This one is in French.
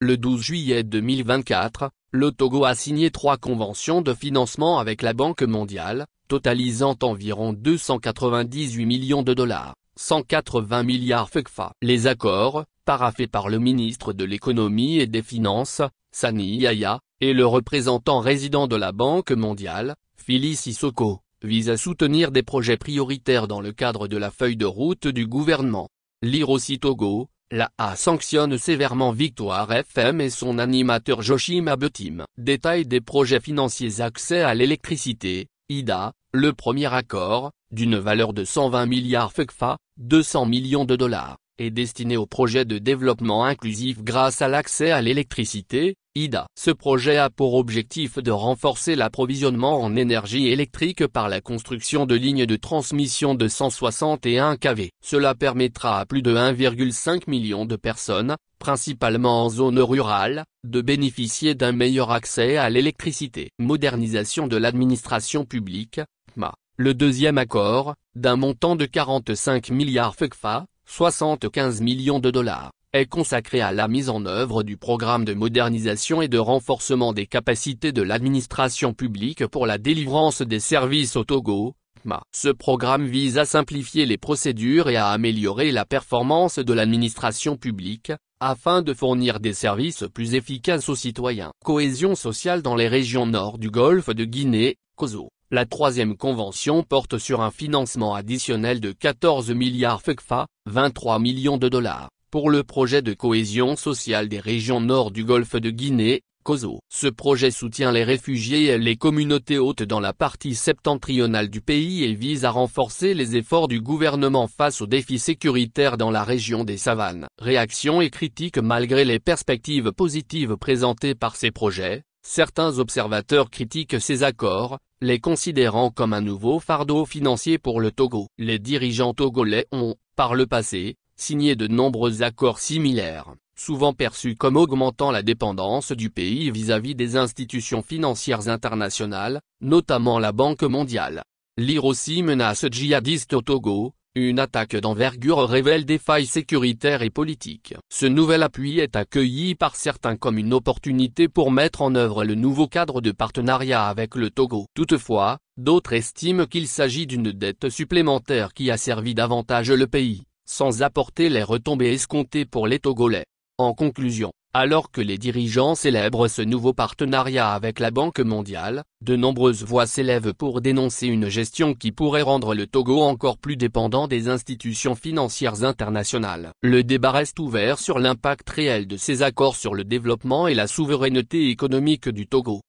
Le 12 juillet 2024, le Togo a signé 3 conventions de financement avec la Banque mondiale, totalisant environ 298 millions de dollars, 180 milliards CFA. Les accords, paraphés par le ministre de l'économie et des finances, Sani Yaya, et le représentant résident de la Banque mondiale, Phyllis Sissoko, visent à soutenir des projets prioritaires dans le cadre de la feuille de route du gouvernement. Lire aussi Togo, la A sanctionne sévèrement Victoire FM et son animateur Joachim Abetim. Détail des projets financiers accès à l'électricité, IDA, le premier accord, d'une valeur de 120 milliards CFA, 200 millions de dollars, est destiné au projet de développement inclusif grâce à l'accès à l'électricité, IDA. Ce projet a pour objectif de renforcer l'approvisionnement en énergie électrique par la construction de lignes de transmission de 161 kV. Cela permettra à plus de 1,5 million de personnes, principalement en zone rurale, de bénéficier d'un meilleur accès à l'électricité. Modernisation de l'administration publique, PMA. Le deuxième accord, d'un montant de 45 milliards CFA, 75 millions de dollars, est consacré à la mise en œuvre du programme de modernisation et de renforcement des capacités de l'administration publique pour la délivrance des services au Togo, PMA. Ce programme vise à simplifier les procédures et à améliorer la performance de l'administration publique, afin de fournir des services plus efficaces aux citoyens. Cohésion sociale dans les régions nord du golfe de Guinée, COSO. La troisième convention porte sur un financement additionnel de 14 milliards CFA, 23 millions de dollars, pour le projet de cohésion sociale des régions nord du golfe de Guinée, COSO. Ce projet soutient les réfugiés et les communautés hôtes dans la partie septentrionale du pays et vise à renforcer les efforts du gouvernement face aux défis sécuritaires dans la région des savanes. Réactions et critiques. Malgré les perspectives positives présentées par ces projets, certains observateurs critiquent ces accords, les considérant comme un nouveau fardeau financier pour le Togo. Les dirigeants togolais ont, par le passé, signé de nombreux accords similaires, souvent perçus comme augmentant la dépendance du pays vis-à-vis des institutions financières internationales, notamment la Banque mondiale. Lire aussi menace djihadiste au Togo. Une attaque d'envergure révèle des failles sécuritaires et politiques. Ce nouvel appui est accueilli par certains comme une opportunité pour mettre en œuvre le nouveau cadre de partenariat avec le Togo. Toutefois, d'autres estiment qu'il s'agit d'une dette supplémentaire qui asservit davantage le pays, sans apporter les retombées escomptées pour les Togolais. En conclusion, alors que les dirigeants célèbrent ce nouveau partenariat avec la Banque mondiale, de nombreuses voix s'élèvent pour dénoncer une gestion qui pourrait rendre le Togo encore plus dépendant des institutions financières internationales. Le débat reste ouvert sur l'impact réel de ces accords sur le développement et la souveraineté économique du Togo.